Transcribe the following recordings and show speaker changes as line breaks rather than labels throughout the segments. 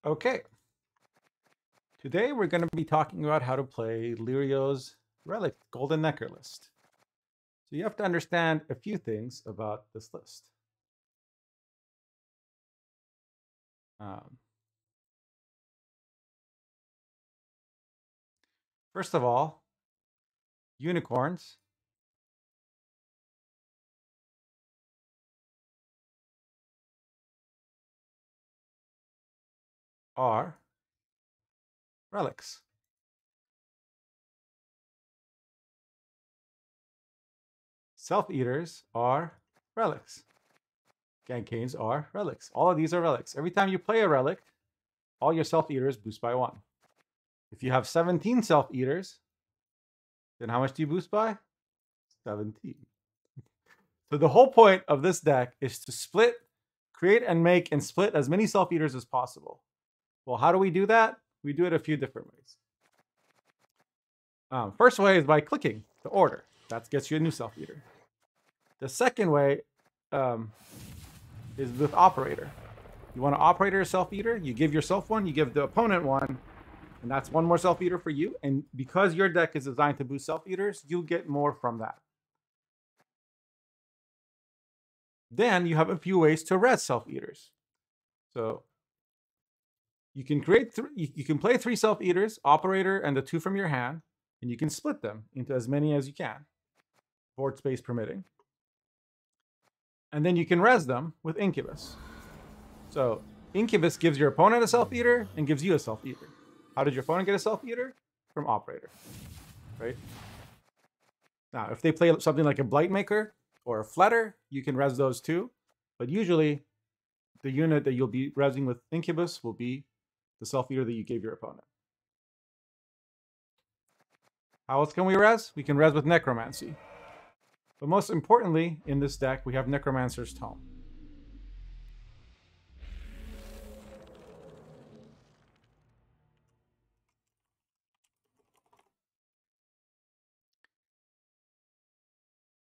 Okay. Today we're going to be talking about how to play Lirio's Relic Golden Necker list. So you have to understand a few things about this list. First of all, unicorns are relics. Self-eaters are relics. Gancanes are relics. All of these are relics. Every time you play a relic, all your self-eaters boost by 1. If you have 17 self-eaters, then how much do you boost by? 17. So the whole point of this deck is to split, create and make and split as many self-eaters as possible. Well, how do we do that? We do it a few different ways. First way is by clicking the order. That gets you a new self-eater. The second way is with operator. You want to operator a self-eater, you give yourself one, you give the opponent one, and that's one more self-eater for you. And because your deck is designed to boost self-eaters, you get more from that. Then you have a few ways to res self-eaters. So you can create you can play 3 self-eaters, operator, and the 2 from your hand, and you can split them into as many as you can, board space permitting. And then you can res them with Incubus. So Incubus gives your opponent a self-eater and gives you a self-eater. How did your opponent get a self-eater? From operator, right? Now, if they play something like a Blightmaker or a Flutter, you can res those too. But usually, the unit that you'll be resing with Incubus will be the self-eater that you gave your opponent. How else can we res? We can res with Necromancy. But most importantly, in this deck, we have Necromancer's Tome.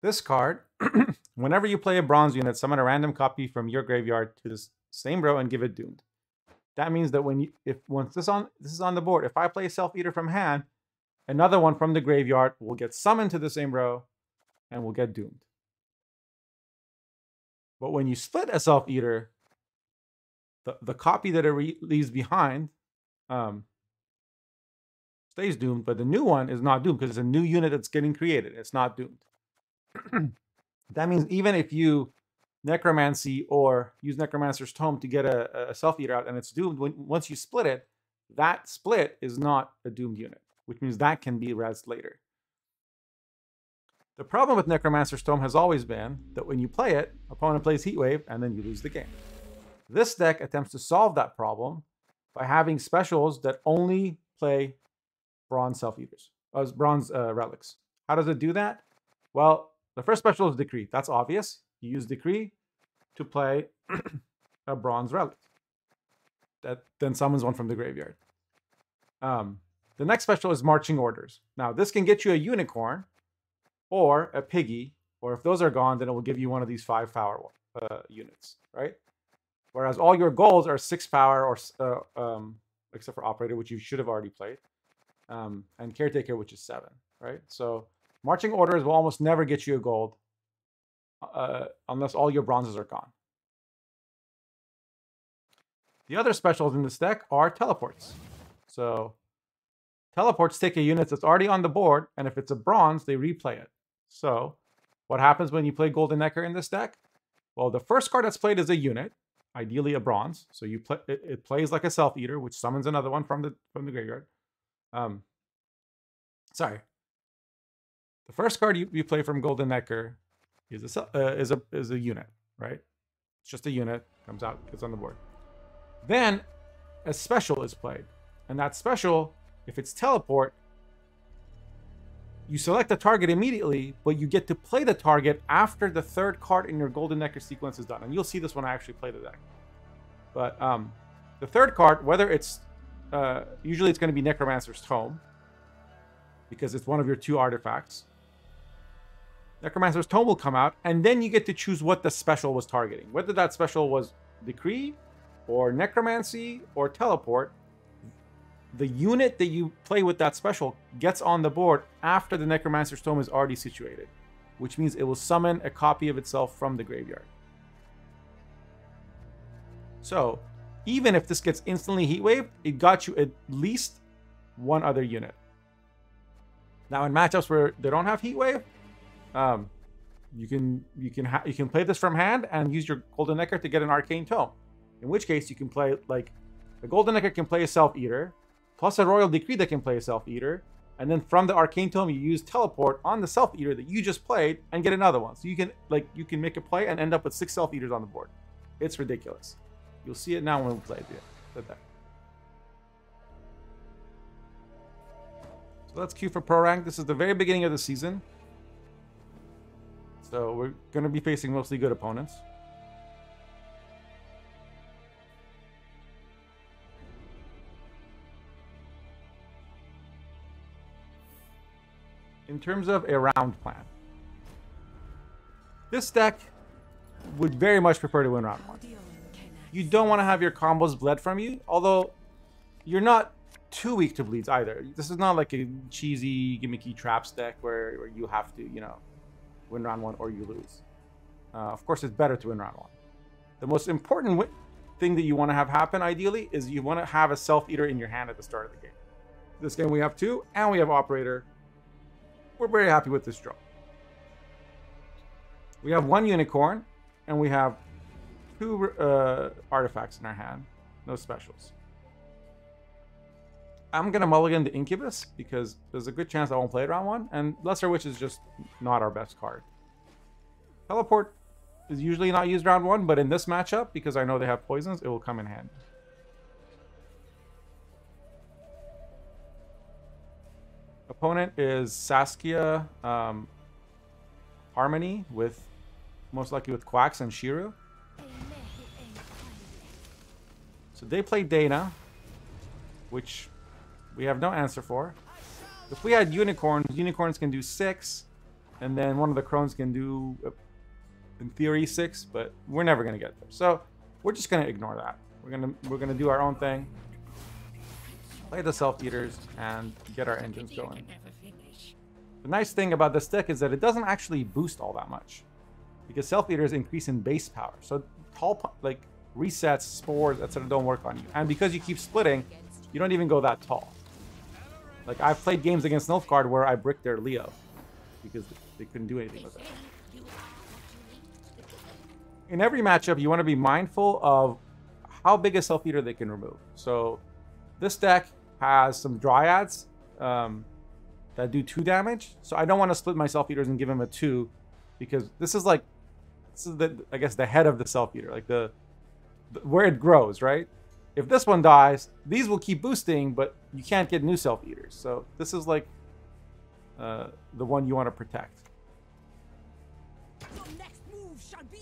This card, whenever you play a bronze unit, summon a random copy from your graveyard to this same row and give it doomed. That means that once this is on the board, if I play a self-eater from hand, another one from the graveyard will get summoned to the same row and will get doomed. But when you split a self-eater, the copy that it leaves behind stays doomed, but the new one is not doomed because it's a new unit that's getting created. It's not doomed. That means even if you Necromancy or use Necromancer's Tome to get a self-eater out and it's doomed, once you split it, that split is not a doomed unit, which means that can be resed later. The problem with Necromancer's Tome has always been that when you play it, opponent plays Heatwave and then you lose the game. This deck attempts to solve that problem by having specials that only play bronze self-eaters, bronze relics. How does it do that? Well, the first special is Decree. That's obvious. You use Decree to play a bronze relic that then summons one from the graveyard. The next special is Marching Orders. Now, this can get you a unicorn or a piggy, or if those are gone, then it will give you one of these 5 power units, right? Whereas all your goals are 6 power, or except for Operator, which you should have already played, and Caretaker, which is 7, right? So Marching Orders will almost never get you a gold unless all your bronzes are gone. The other specials in this deck are teleports. So teleports take a unit that's already on the board, and if it's a bronze, they replay it. So what happens when you play Golden Necker in this deck? Well, the first card that's played is a unit, ideally a bronze. So you play it plays like a self-eater, which summons another one from the graveyard. Sorry. The first card you play from Golden Necker is a unit, right? It's just a unit, comes out, gets on the board. Then a special is played. And that special, if it's teleport, you select the target immediately, but you get to play the target after the 3rd card in your Golden Necker sequence is done. And you'll see this when I actually play the deck. But the 3rd card, whether it's usually it's going to be Necromancer's Tome, because it's one of your 2 artifacts. Necromancer's Tome will come out, and then you get to choose what the special was targeting. Whether that special was Decree, or Necromancy or Teleport, the unit that you play with that special gets on the board after the Necromancer's Tome is already situated, which means it will summon a copy of itself from the graveyard. So, even if this gets instantly Heatwaved, it got you at least one other unit. Now, in matchups where they don't have Heatwave, you can play this from hand and use your Golden Necker to get an Arcane Tome. In which case, you can play, like, the Golden Necker can play a Self-Eater, plus a Royal Decree that can play a Self-Eater, and then from the Arcane Tome, you use Teleport on the Self-Eater that you just played and get another one. So you can make a play and end up with 6 Self-Eaters on the board. It's ridiculous. You'll see it now when we play the deck. So let's queue for Pro Rank. This is the very beginning of the season. So we're going to be facing mostly good opponents. In terms of a round plan, this deck would very much prefer to win round 1. You don't want to have your combos bled from you, although you're not too weak to bleeds either. This is not like a cheesy, gimmicky traps deck where you have to, win round 1 or you lose. Of course, it's better to win round 1. The most important thing that you want to have happen, ideally, is you want to have a Self-Eater in your hand at the start of the game. This game we have 2, and we have Operator. We're very happy with this draw. We have 1 Unicorn, and we have 2 artifacts in our hand. No specials. I'm going to mulligan the Incubus, because there's a good chance I won't play it round 1, and Lesser Witch is just not our best card. Teleport is usually not used round 1, but in this matchup, because I know they have poisons, it will come in handy. Opponent is Saskia Harmony, with most likely with Quacks and Shiru. So they play Dana, which we have no answer for. If we had unicorns, unicorns can do 6, and then one of the crones can do, in theory, 6, but we're never gonna get there. So we're just gonna ignore that. We're gonna do our own thing, play the Self-Eaters, and get our engines going. The nice thing about this deck is that it doesn't actually boost all that much, because Self-Eaters increase in base power. So tall, like resets, spores, etc. don't work on you. And because you keep splitting, you don't even go that tall. Like, I've played games against Nilfgaard where I bricked their Leo because they couldn't do anything with it. In every matchup, you want to be mindful of how big a Self-Eater they can remove. So this deck has some Dryads that do 2 damage. So I don't want to split my Self-Eaters and give him a 2, because this is the, I guess, the head of the Self-Eater, like the where it grows, right? If this one dies, these will keep boosting, but you can't get new Self-Eaters. So this is like the one you want to protect.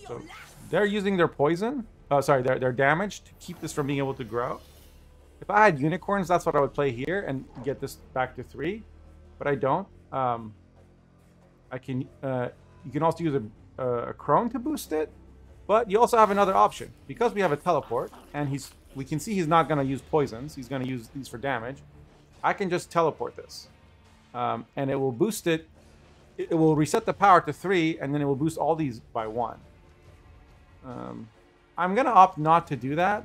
So they're using their poison, their damage to keep this from being able to grow. If I had unicorns, that's what I would play here and get this back to 3, but I don't. I can. You can also use a crone to boost it, but you also have another option because we have a teleport, and we can see he's not going to use poisons. He's going to use these for damage. I can just teleport this, and it will boost it. It will reset the power to 3, and then it will boost all these by 1. I'm going to opt not to do that.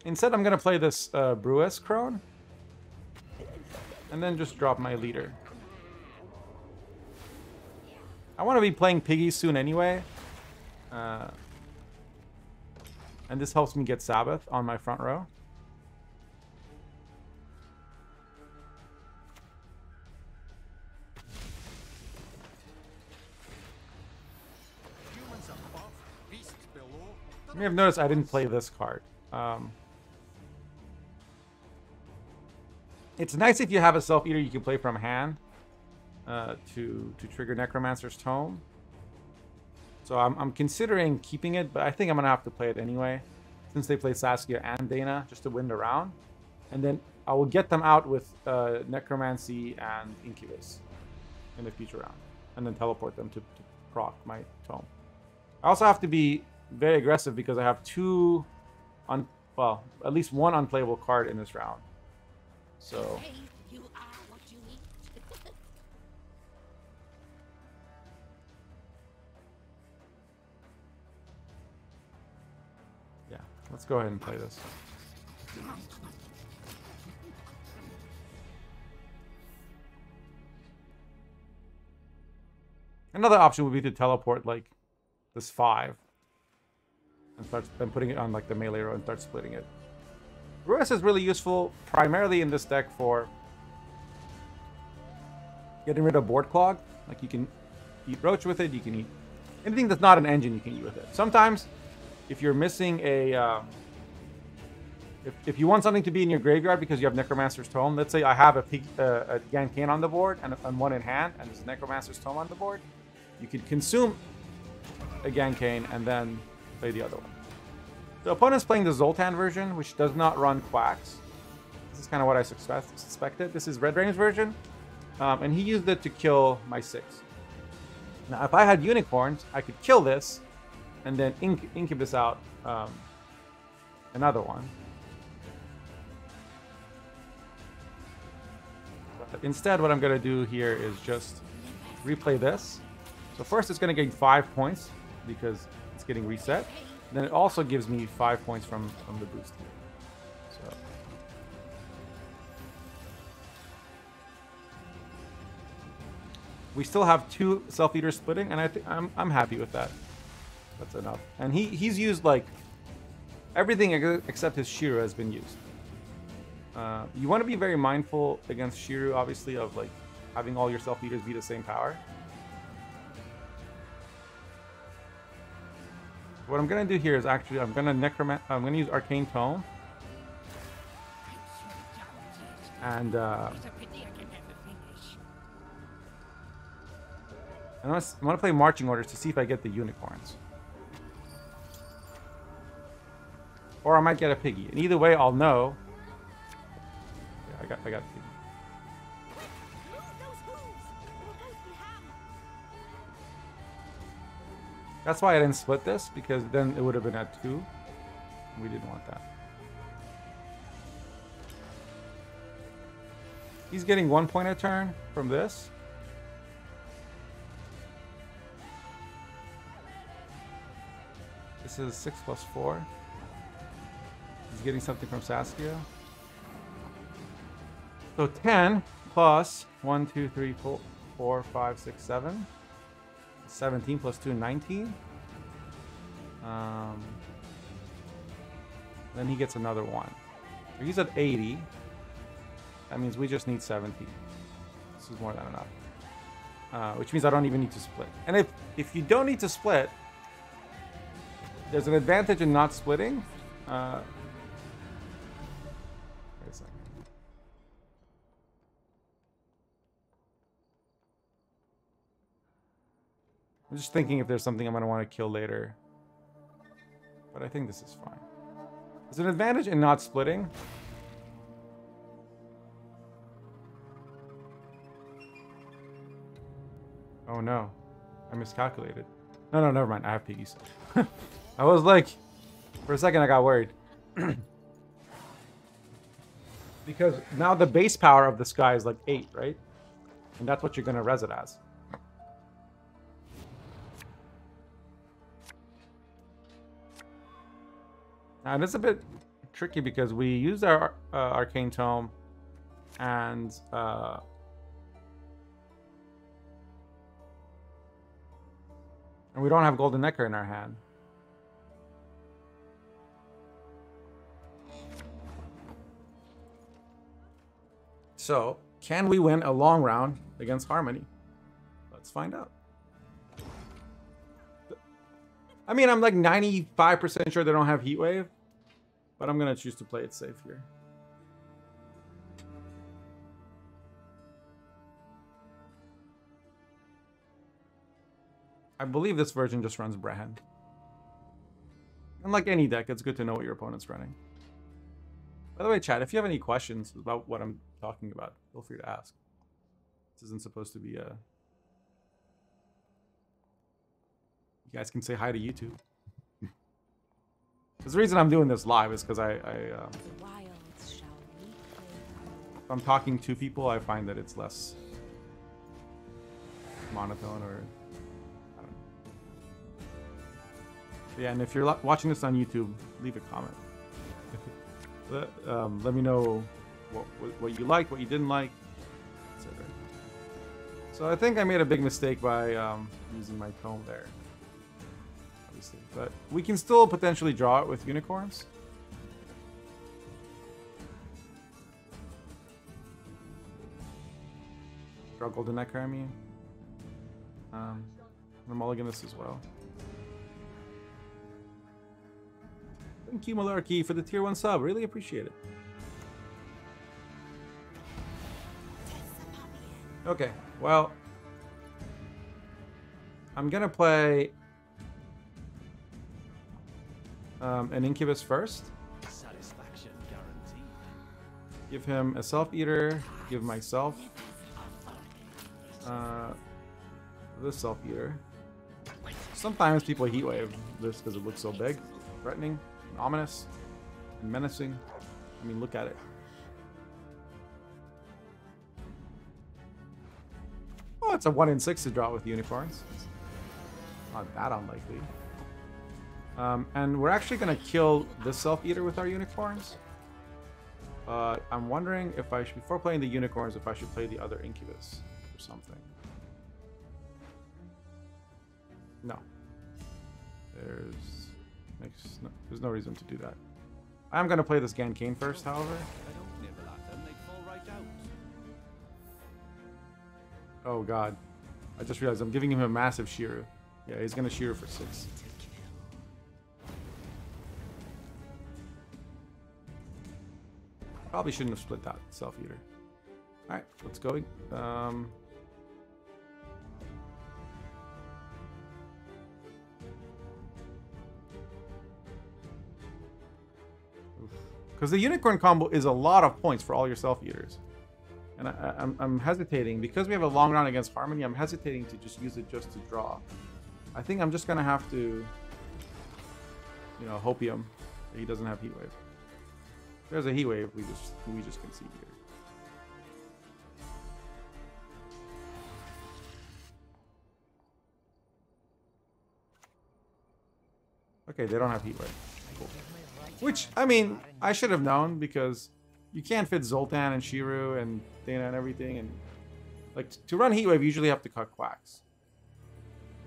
Instead, I'm going to play this Brewess Crone, and then just drop my leader. I want to be playing Piggies soon anyway. And this helps me get Sabbath on my front row. You may have noticed I didn't play this card. It's nice if you have a Self-Eater you can play from hand to trigger Necromancer's Tome. So I'm considering keeping it, but I think I'm going to have to play it anyway, since they play Saskia and Dana, just to win the round. And then I will get them out with Necromancy and Incubus in the future round, and then teleport them to proc my Tome. I also have to be very aggressive because I have two, well, at least one unplayable card in this round. So.
Hey, you are what you eat.
Yeah, let's go ahead and play this. Another option would be to teleport like this 5 and start then putting it on like the melee row and start splitting it. Ruis is really useful primarily in this deck for getting rid of board clog. Like you can eat roach with it, you can eat anything that's not an engine you can eat with it. Sometimes if you're missing a if you want something to be in your graveyard because you have Necromancer's Tome, let's say I have a Gancain on the board and one in hand, and there's Necromancer's Tome on the board, you could consume a Gancain and then play the other one. The opponent's playing the Zoltan version, which does not run Quacks. This is kind of what I suspected. This is Red Rain's version, and he used it to kill my 6. Now, if I had Unicorns, I could kill this and then Incubus out another one. But instead, what I'm going to do here is just replay this. So first, it's going to gain 5 points because it's getting reset. Then it also gives me 5 points from the boost here. So we still have 2 self-eaters splitting, and I'm happy with that. That's enough. And he's used like everything except his Shiru has been used. You want to be very mindful against Shiru, obviously, of like having all your self-eaters be the same power. What I'm gonna do here is actually I'm gonna use Arcane Tome, and I want to play Marching Orders to see if I get the Unicorns, or I might get a Piggy. And either way, I'll know. Yeah, I got Piggy. That's why I didn't split this, because then it would have been at 2. We didn't want that. He's getting 1 point a turn from this. This is 6 plus 4. He's getting something from Saskia. So 10 plus 1, 2, 3, 4, 5, 6, 7. 17 plus 2, 19. Then he gets another 1. So he's at 80. That means we just need 17. This is more than enough. Which means I don't even need to split. And if you don't need to split, there's an advantage in not splitting. Wait a second. I'm just thinking if there's something I'm going to want to kill later. But I think this is fine. There's an advantage in not splitting. Oh no. I miscalculated. No, never mind. I have piggies. I was like, for a second I got worried. Because now the base power of this guy is like 8, right? And that's what you're going to res it as. And it's a bit tricky because we use our Arcane Tome and we don't have Golden Necker in our hand. So, can we win a long round against Harmony? Let's find out. I mean, I'm like 95% sure they don't have Heatwave, but I'm going to choose to play it safe here. I believe this version just runs Brehen. And like any deck, it's good to know what your opponent's running. By the way, chat, if you have any questions about what I'm talking about, feel free to ask. This isn't supposed to be a You guys can say hi to YouTube. Because the reason I'm doing this live is because
The wilds shall weep
if I'm talking to people, I find that it's less monotone or I don't know. Yeah, and if you're watching this on YouTube, leave a comment. Let me know what you liked, what you didn't like, etc. So I think I made a big mistake by using my tome there. Obviously, but we can still potentially draw it with unicorns. Draw Golden Necker, I mean. I'm mulligan this as well. Thank you, Malarkey, for the tier 1 sub. Really appreciate it. Okay, well, I'm gonna play an Incubus first.
Satisfaction guaranteed.
Give him a Self-Eater. Give myself this Self-Eater. Sometimes people Heatwave this because it looks so big, threatening, and ominous, and menacing. I mean, look at it. Oh, it's a 1 in 6 to draw with unicorns. Not that unlikely. And we're actually going to kill this Self-Eater with our unicorns. I'm wondering if I should, before playing the unicorns, if I should play the other Incubus or something. No. There's no reason to do that. I'm going to play this Gankane first, however.
I don't nibble at them, they fall right out.
Oh god. I just realized I'm giving him a massive Shiru. Yeah, he's going to Shiru for 6. Probably shouldn't have split that Self-Eater. Alright, let's go. Because the Unicorn combo is a lot of points for all your Self-Eaters. And I'm hesitating. Because we have a long round against Harmony, I'm hesitating to just use it just to draw. I think I'm just going to have to, you know, hopium that he doesn't have Heatwave. If there's a Heatwave, we just concede here. Okay, they don't have Heatwave. Cool. Which, I mean, I should have known because you can't fit Zoltan and Shiru and Dana and everything. And like to run Heatwave, you usually have to cut Quacks.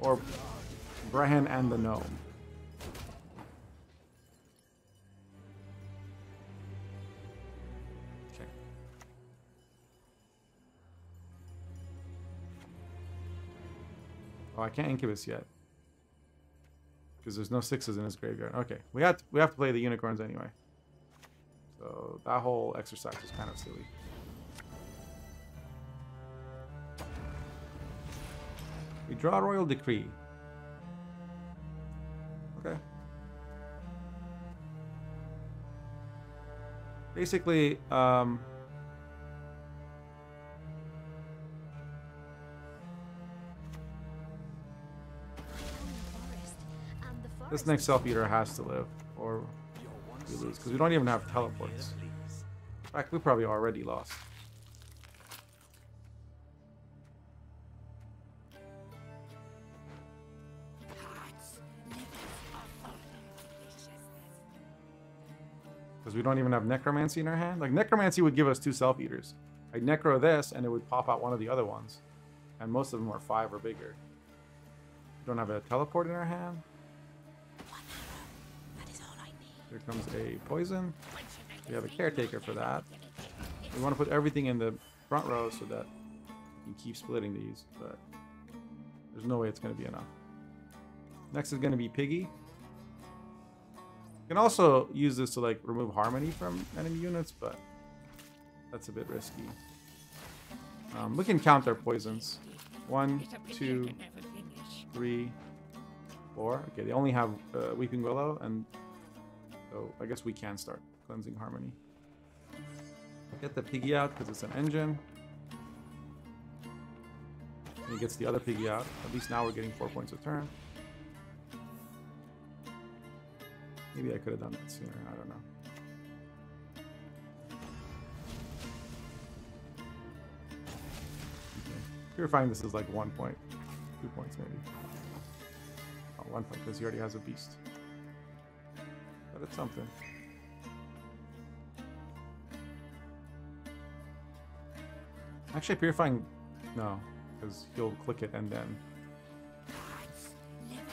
Or Brehen and the Gnome. Okay. Oh, I can't Incubus yet. Because there's no 6s in his graveyard. Okay, we have to play the unicorns anyway. So that whole exercise is kind of silly. We draw Royal Decree. Okay. Basically, this next Self-Eater has to live, or we lose, because we don't even have teleports. In fact, we probably already lost. Because we don't even have Necromancy in our hand. Like, Necromancy would give us 2 Self-Eaters. I'd Necro this, and it would pop out one of the other ones. And most of them are 5 or bigger. We don't have a teleport in our hand. Here comes a poison. We have a caretaker for that. We want to put everything in the front row so that you can keep splitting these, but there's no way it's going to be enough. Next is going to be Piggy. You can also use this to like remove Harmony from enemy units, but that's a bit risky. We can count our poisons. 1, 2, 3, 4. Okay, they only have Weeping Willow, and so I guess we can start cleansing Harmony. Get the Piggy out because it's an engine. And he gets the other Piggy out. At least now we're getting 4 points a turn. Maybe I could have done that sooner. I don't know. Okay. Purifying this is like 1 point. 2 points maybe. Oh, 1 point because he already has a beast. But it's something. Actually, purifying, no, because he'll click it and then.
Didn't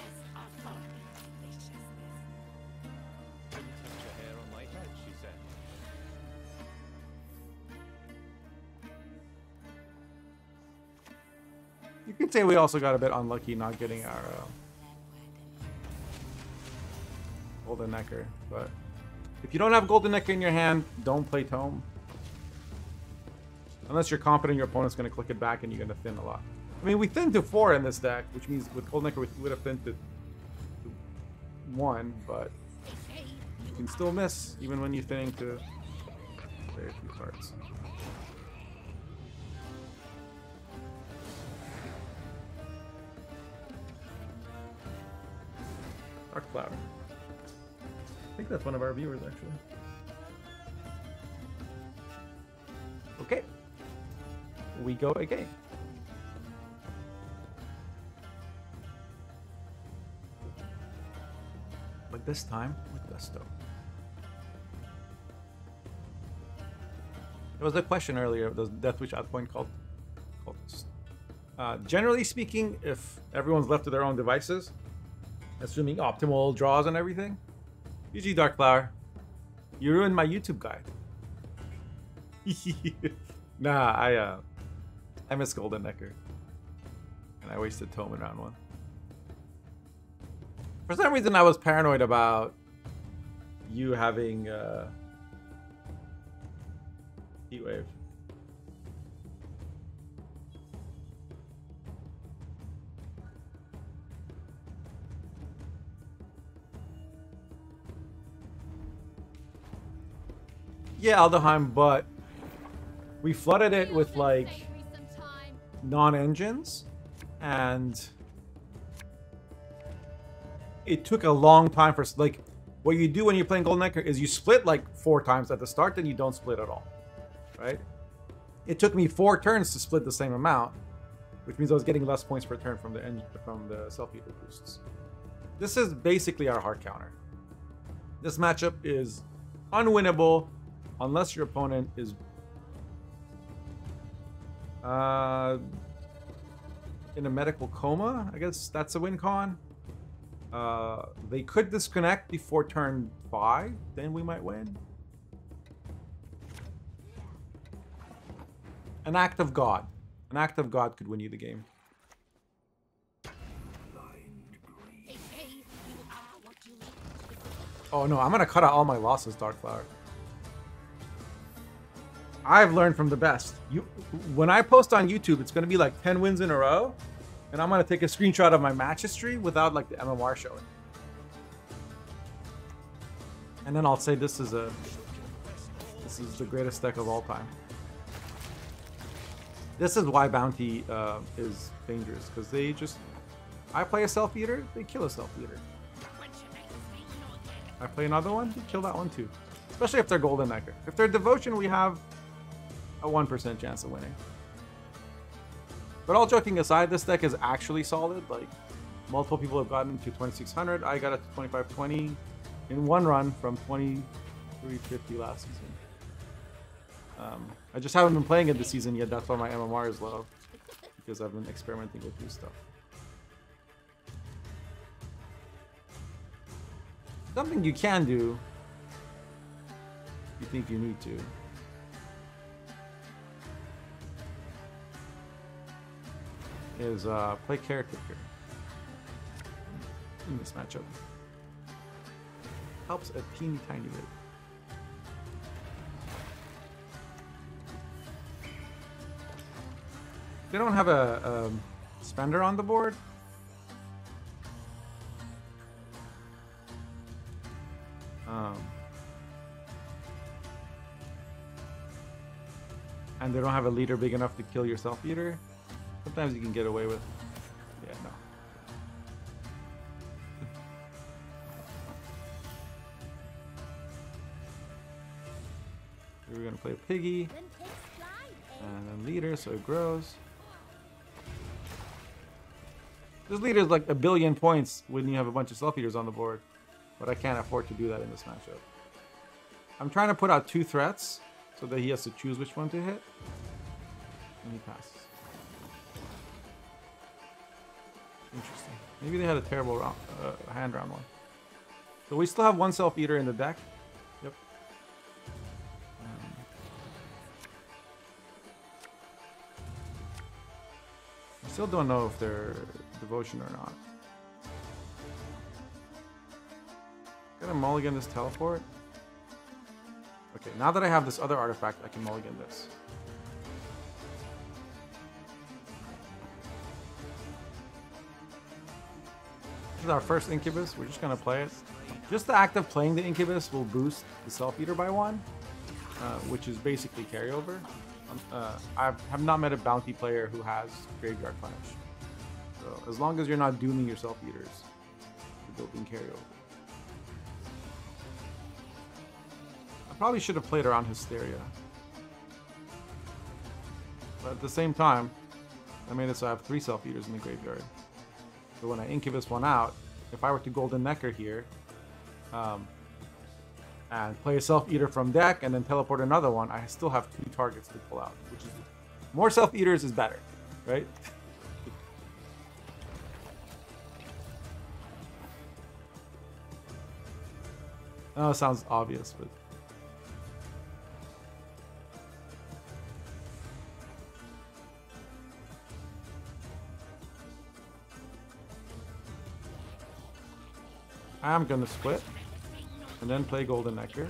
touch a hair on my head, she said.
You could say we also got a bit unlucky not getting our Golden Necker, but if you don't have Golden Necker in your hand, don't play Tome. Unless you're confident your opponent's going to click it back and you're going to thin a lot. I mean, we thinned to 4 in this deck, which means with Golden Necker we would have thinned to 1, but you can still miss even when you're thinning to very few cards. Dark Cloud. I think that's one of our viewers, actually. Okay. We go again. But this time with Gusto. There was a question earlier, does Death Wish outpoint called generally speaking, if everyone's left to their own devices, assuming optimal draws and everything, GG Dark Flower, you ruined my YouTube guide. Nah, I miss Golden Necker. And I wasted Tome in round 1. For some reason I was paranoid about you having Heat Wave. Yeah, Aldeheim, but we flooded it with like non-engines, and it took a long time for, like, what you do when you're playing Golden Necker is you split like 4 times at the start, then you don't split at all, right? It took me 4 turns to split the same amount, which means I was getting less points per turn from the self-heater boosts. This is basically our hard counter. This matchup is unwinnable unless your opponent is in a medical coma. I guess that's a win con. They could disconnect before turn 5, then we might win. An act of God. An act of God could win you the game. Oh no, I'm gonna cut out all my losses, Dark Flower. I've learned from the best. When I post on YouTube, it's gonna be like 10 wins in a row, and I'm gonna take a screenshot of my match history without like the MMR showing. And then I'll say this is the greatest deck of all time. This is why Bounty is dangerous, because they just, I play a self-eater, they kill a self-eater. I play another one, they kill that one too. Especially if they're Golden Necker. If they're Devotion, we have a 1% chance of winning. But all joking aside, this deck is actually solid. Like, multiple people have gotten to 2600. I got it to 2520 in one run from 2350 last season. I just haven't been playing it this season yet. That's why my MMR is low, because I've been experimenting with new stuff. Something you can do if you think you need to is play character here in this matchup. Helps a teeny tiny bit. They don't have a spender on the board. And they don't have a leader big enough to kill your self-eater. Sometimes you can get away with, yeah, no. We're gonna play Piggy, and then Leader, so it grows. This Leader is like a billion points when you have a bunch of self-eaters on the board, but I can't afford to do that in this matchup. I'm trying to put out 2 threats so that he has to choose which one to hit, and he passes. Interesting. Maybe they had a terrible hand round one. So we still have 1 self-eater in the deck. Yep. I still don't know if they're devotion or not. Gonna mulligan this teleport. Okay, now that I have this other artifact, I can mulligan this. This is our first Incubus. We're just gonna play it. Just the act of playing the Incubus will boost the Self-Eater by 1, which is basically carryover. I have not met a bounty player who has Graveyard Punish. So as long as you're not dooming your Self-Eaters, you're building carryover. I probably should have played around Hysteria. But at the same time, I made it so I have 3 Self-Eaters in the graveyard. So when I Incubus one out, if I were to Golden Necker here, and play a Self-Eater from deck and then teleport another one, I still have 2 targets to pull out, which is more Self-Eaters is better, right? Oh, it sounds obvious, but I'm gonna split and then play Golden Necker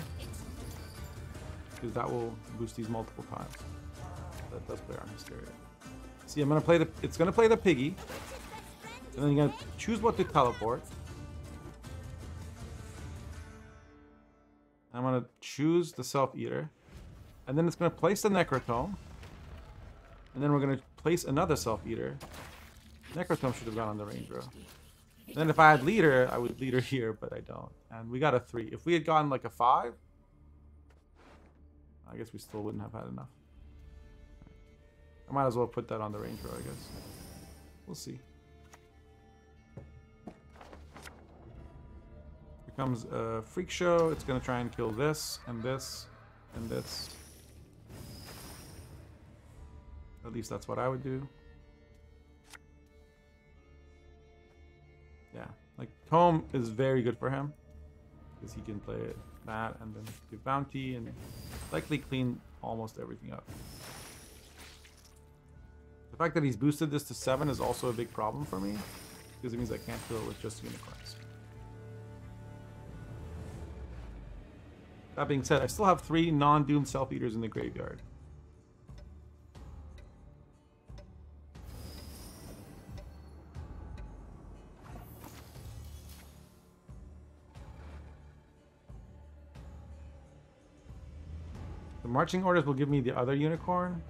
because that will boost these multiple times. That does play on Hysteria. See, I'm gonna play the. It's gonna play the Piggy, and then you're gonna choose what to teleport. I'm gonna choose the Self-Eater, and then it's gonna place the Necrotome, and then we're gonna place another Self-Eater. Necrotome should have gone on the range row. Then if I had Leader, I would Leader here, but I don't. And we got a 3. If we had gotten like a 5, I guess we still wouldn't have had enough. I might as well put that on the range row, I guess. We'll see. Becomes a Freak Show. It's going to try and kill this, and this, and this. At least that's what I would do. Yeah, like Tome is very good for him because he can play that and then give bounty and likely clean almost everything up. The fact that he's boosted this to 7 is also a big problem for me because it means I can't kill it with just unicorns. That being said, I still have 3 non-doomed Self-Eaters in the graveyard. The marching orders will give me the other unicorn.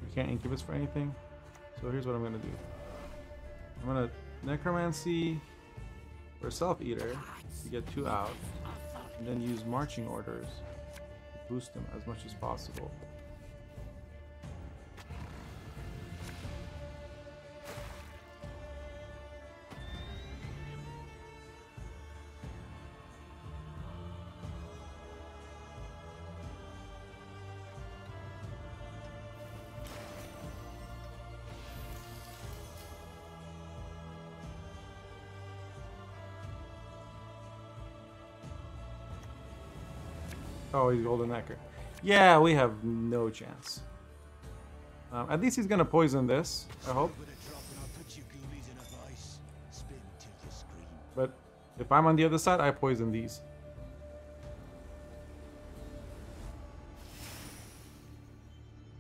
We can't Incubus for anything. So here's what I'm going to do. I'm going to Necromancy for Self-Eater to get 2 out. And then use marching orders to boost them as much as possible. Oh, he's Golden Necker. Yeah, we have no chance. At least he's gonna poison this, I hope. But if I'm on the other side, I poison these.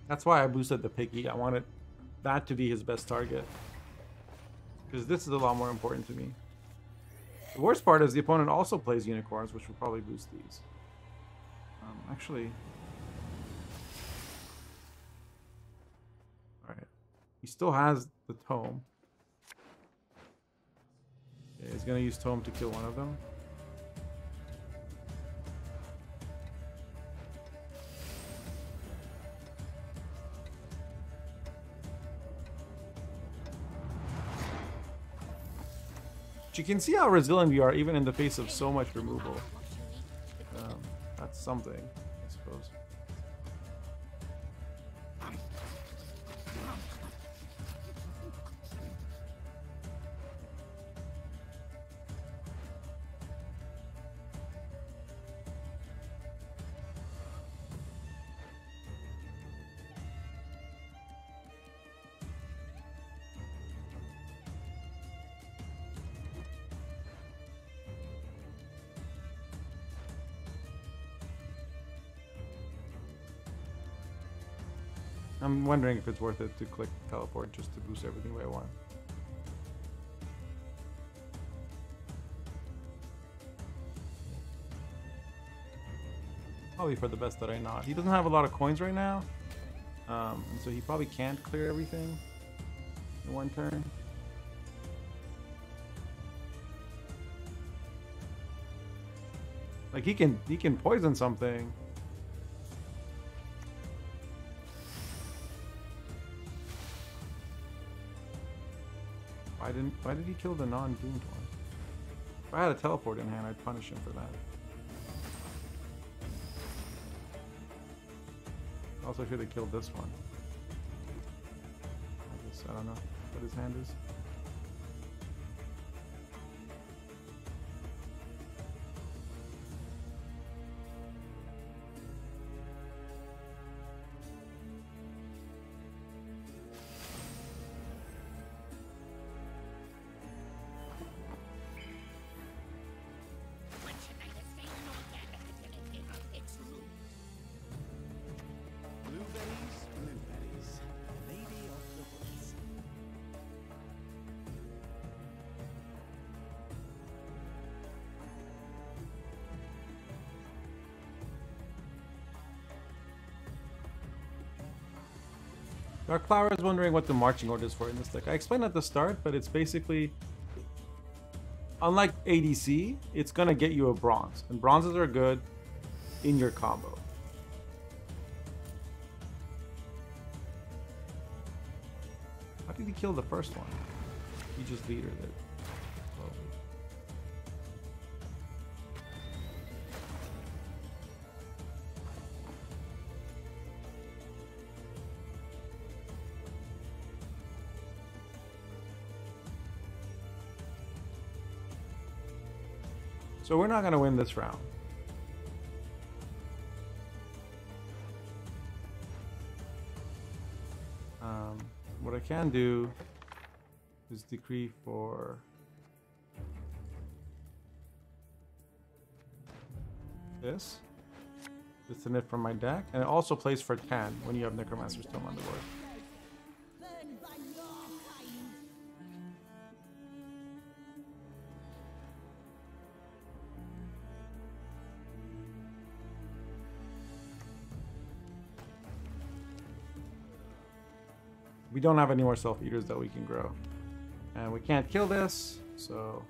That's why I boosted the Piggy. I wanted that to be his best target. Because this is a lot more important to me. The worst part is the opponent also plays unicorns, which will probably boost these. Actually, He still has the tome. Okay, he's gonna use tome to kill one of them. But you can see how resilient we are even in the face of so much removal. That's something, I suppose. I'm wondering if it's worth it to click teleport just to boost everything by one. Probably for the best that I not. He doesn't have a lot of coins right now, and so he probably can't clear everything in one turn. Like he can poison something. Why did he kill the non-doomed one? If I had a teleport in hand, I'd punish him for that. Also should have killed this one. I don't know what his hand is. Dark Flower is wondering what the marching order is for in this deck. I explained at the start, but it's basically, unlike ADC, it's gonna get you a bronze, and bronzes are good in your combo. How did he kill the first one? He just leadered it. Slowly. So we're not going to win this round. What I can do is decree for this. It's a nit from my deck, and it also plays for 10 when you have Necromancer's Tome on the board. We don't have any more self-eaters that we can grow. And we can't kill this, so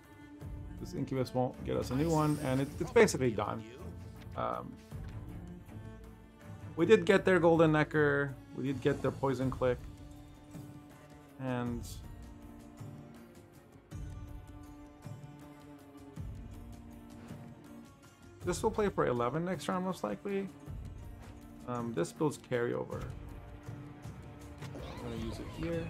this Incubus won't get us a new one, and it's basically done. We did get their Golden Necker, we did get their Poison Click, and this will play for 11 next round most likely. This builds carryover. I'm gonna use it here.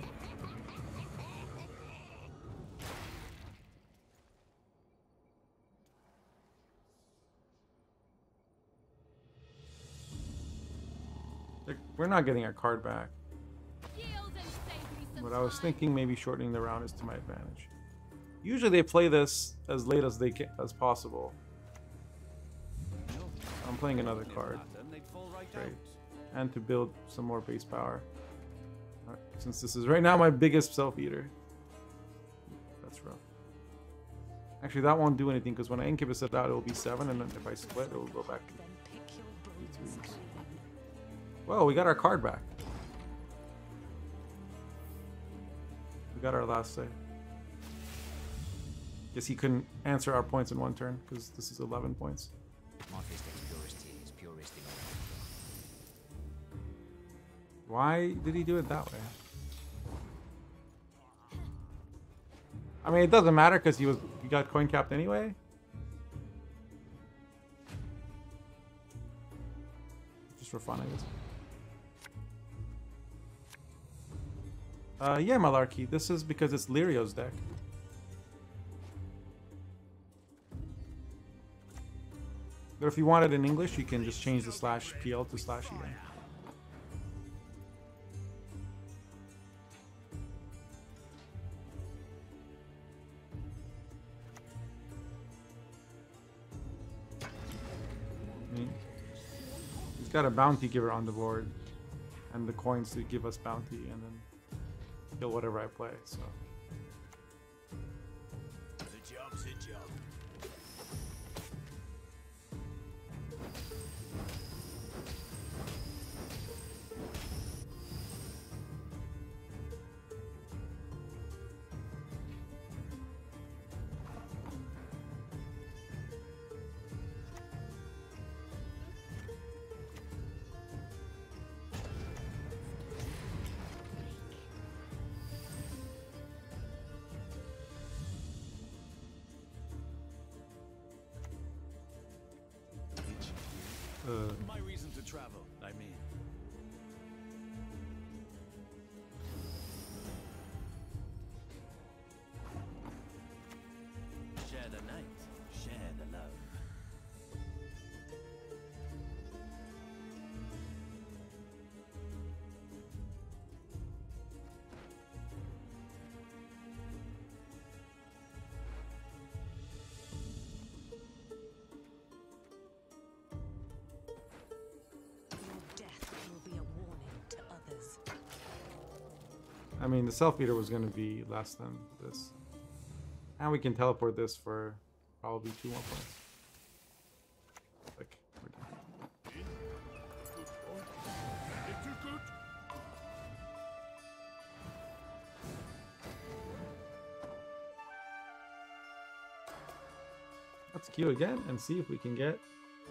We're not getting our card back. But I was thinking maybe shortening the round is to my advantage. Usually they play this as late as as possible. I'm playing another card. Great. And to build some more base power. Since this is right now my biggest self-eater. That's rough. Actually, that won't do anything because when I Incubus it out, it will be 7, and then if I split, it will go back to 3s. Well, we got our card back. got our last say. Guess he couldn't answer our points in one turn because this is 11 points. Why did he do it that way? I mean, it doesn't matter because he got coin capped anyway. Just for fun, I guess. Yeah, Malarkey. This is because it's Lirio's deck. But if you want it in English, you can just change the /PL to /EN. He's got a bounty giver on the board, and the coins to give us bounty, and then kill whatever I play. So.
The job's a job. My reason to travel, I mean. Share the night, share the love.
I mean, the self-beater was going to be less than this. And we can teleport this for probably 2 more points. Like, we're done. Let's queue again and see if we can get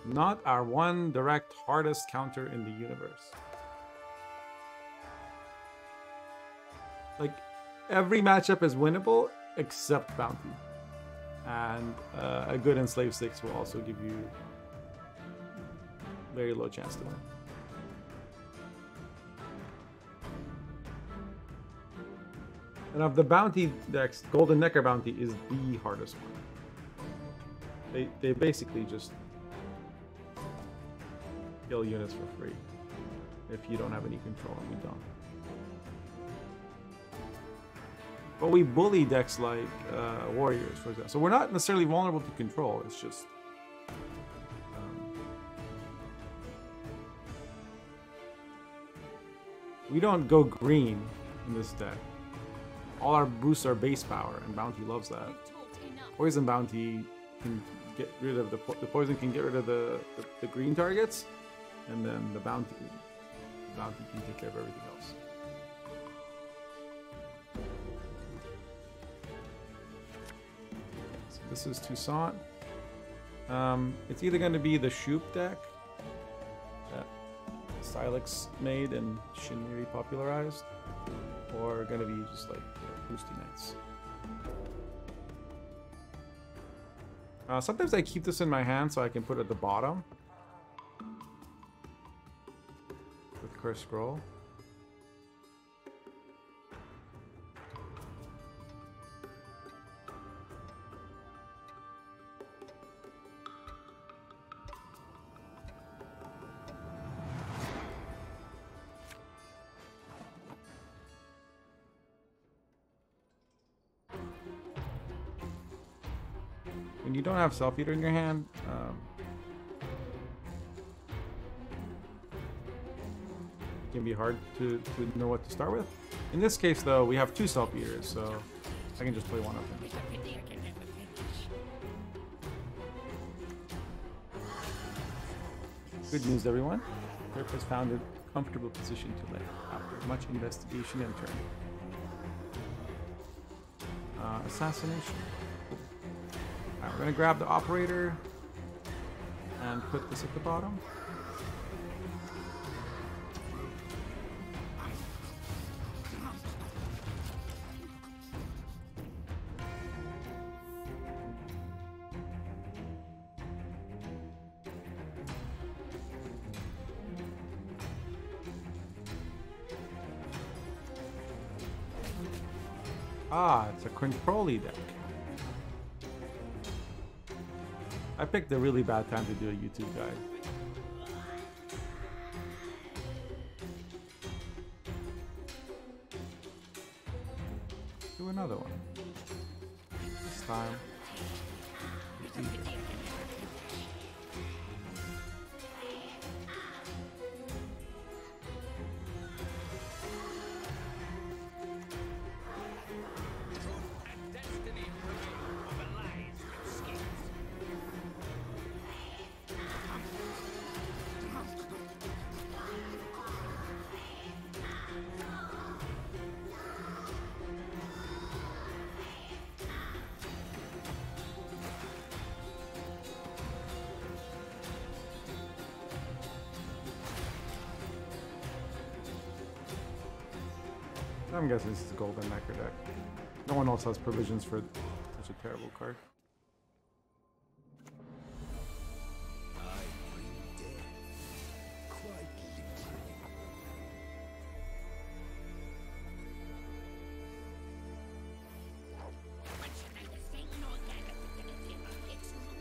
not our one direct hardest counter in the universe. Like, every matchup is winnable except bounty. And a good enslaved 6 will also give you very low chance to win. And of the bounty decks, Golden Necker Bounty is the hardest one. They basically just kill units for free if you don't have any control, and we don't. But we bully decks like Warriors, for example. So we're not necessarily vulnerable to control. It's just we don't go green in this deck. All our boosts are base power, and Bounty loves that. Poison Bounty can get rid of the poison can get rid of the green targets, and then the bounty can take care of everything else. This is Toussaint. It's either going to be the Shoop deck that Stylix made and Shinmiri popularized, or going to be just like Boosty Knights. Sometimes I keep this in my hand so I can put it at the bottom with Cursed Scroll. When you don't have Self-Eater in your hand, it can be hard to know what to start with. In this case, though, we have 2 Self-Eaters, so I can just play one of them. Good news, everyone. Perp has found a comfortable position to lay after much investigation and turn. Assassination. Alright, we're gonna grab the operator and put this at the bottom. Ah, it's a control-y deck. I picked a really bad time to do a YouTube guide. Do another one. This time. I'm guessing this is a golden necker deck. No one else has provisions for such a terrible card.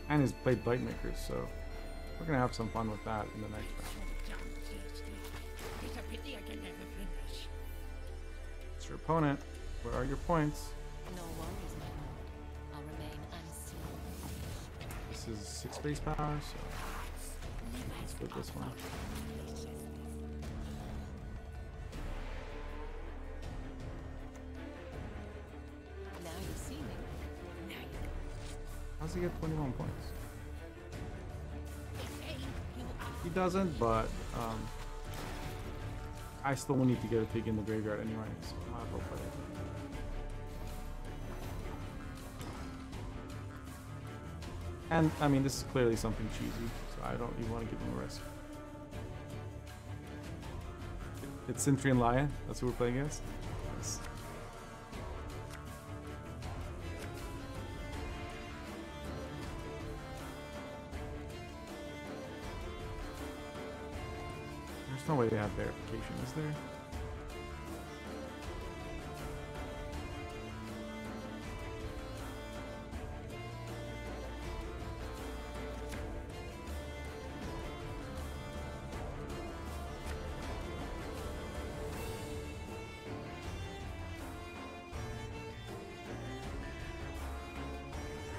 And he's played Blightmakers, so we're gonna have some fun with that in the next round. It's your opponent. Where are your points?
No worries, my lord. I'll remain unseen.
This is 6 base power, so let's put this one.
Now you see me.
How's he get 21 points? He doesn't, but I still need to get a pig in the graveyard anyway, so I'll go for it. And, I mean, this is clearly something cheesy, so I don't even want to give him a risk. It's Sentry and Lion, that's who we're playing against? Nice. There's no way they have verification, is there?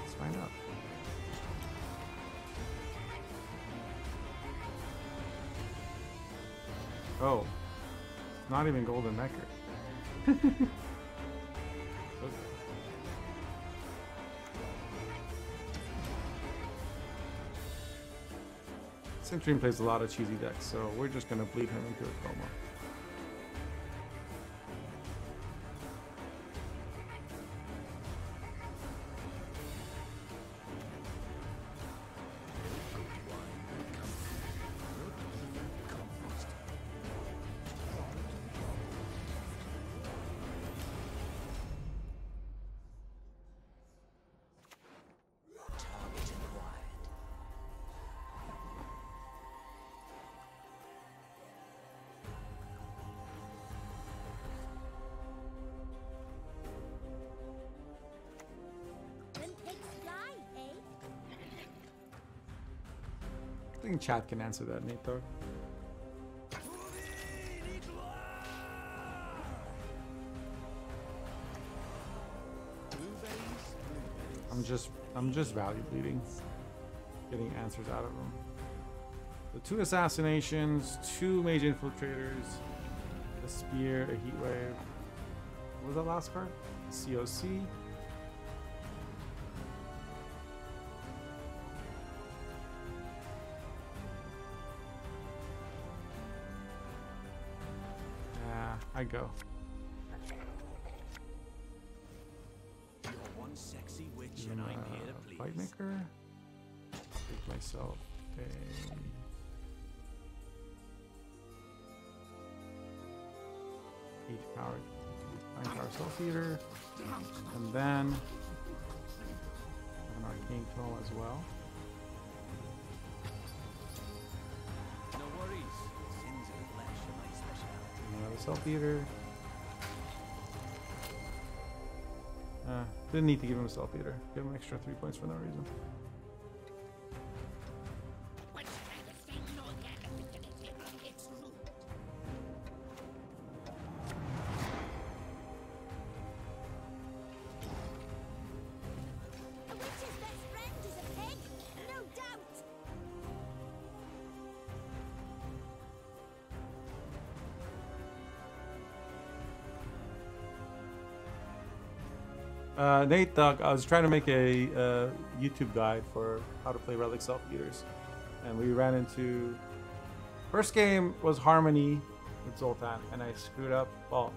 Let's find out. Oh, not even golden necker. Centurion plays a lot of cheesy decks, so we're just gonna bleed him into a coma. I think chat can answer that, Nate, though. I'm just value bleeding, getting answers out of them. The 2 assassinations, 2 mage infiltrators, a spear, a heat wave. What was that last card? COC. I go. anchor. Take myself a 8 power 9 power self eater. And then have an arcane tome as well.
No worries. Sins of the flesh are my specialty.
Another self eater. Didn't need to give him a self eater. Give him extra 3 points for no reason.
A witch's best friend is a pig, no doubt.
Nate, Doug, I was trying to make a YouTube guide for how to play Relic Self Eaters, and we ran into first game was Harmony with Zoltan, and I screwed up. Well,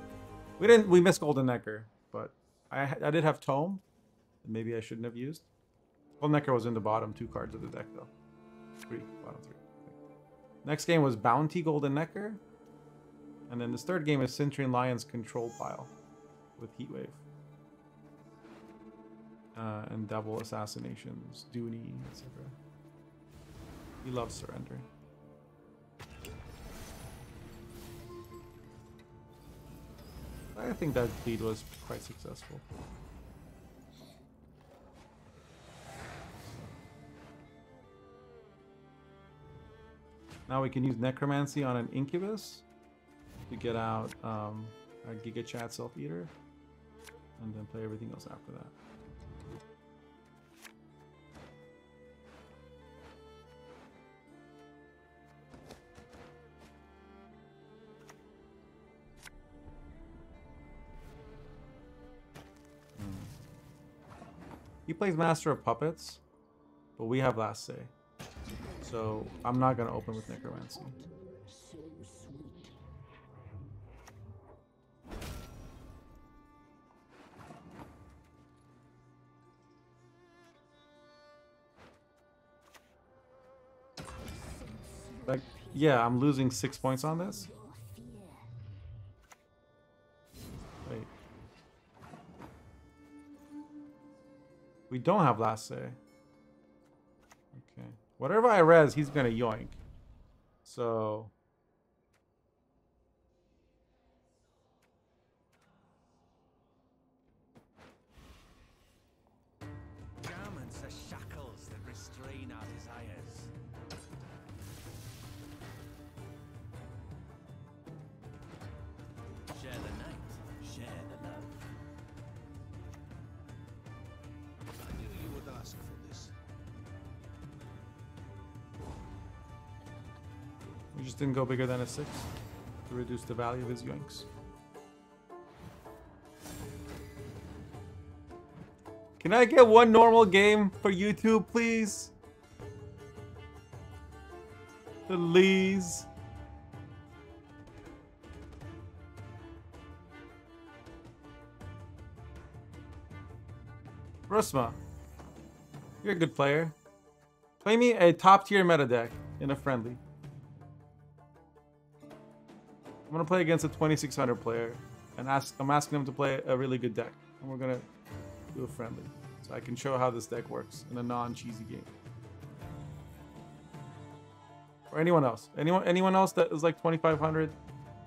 we missed Golden Necker, but I did have Tome, and maybe I shouldn't have used. Golden Necker was in the bottom 2 cards of the deck though. Bottom 3. Okay. Next game was Bounty Golden Necker, and then this third game is Centurion Lion's Control Pile with Heatwave. And double assassinations, Dooney, etc. He loves surrendering. I think that lead was quite successful. Now we can use Necromancy on an Incubus to get out a Giga Chat Self Eater, and then play everything else after that. He plays Master of Puppets, but we have last say. So I'm not going to open with Necromancy. Like, yeah, I'm losing 6 points on this. Wait. We don't have last say. Okay. Whatever I res, he's gonna yoink. So
Garments are shackles that restrain our desires. Share the night, share the love.
I knew you would ask for this.
we just didn't go bigger than a 6 to reduce the value of his yoinks. Can I get one normal game for YouTube, please? Please. Rusma, you're a good player. Play me a top tier meta deck in a friendly. I'm gonna play against a 2600 player, and I'm asking him to play a really good deck, and we're gonna do a friendly, so I can show how this deck works in a non-cheesy game. Or anyone else, anyone else that is like 2500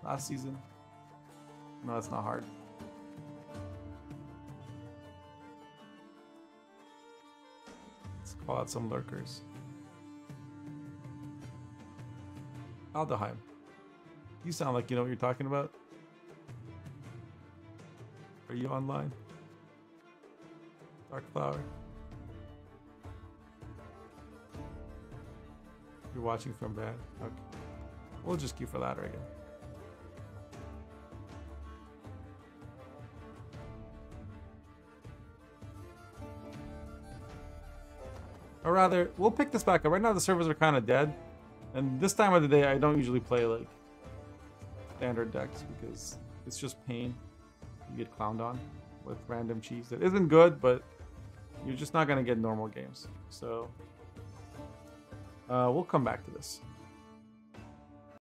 last season. No, that's not hard. Let's call out some lurkers. Aldeheim. You sound like you know what you're talking about. Are you online? Dark Flower. You're watching from bad. Okay. We'll just keep for ladder again. Or rather, we'll pick this back up. Right now the servers are kind of dead. And this time of the day I don't usually play like standard decks because it's just pain. You get clowned on with random cheese that isn't good, but You're just not going to get normal games. So we'll come back to this.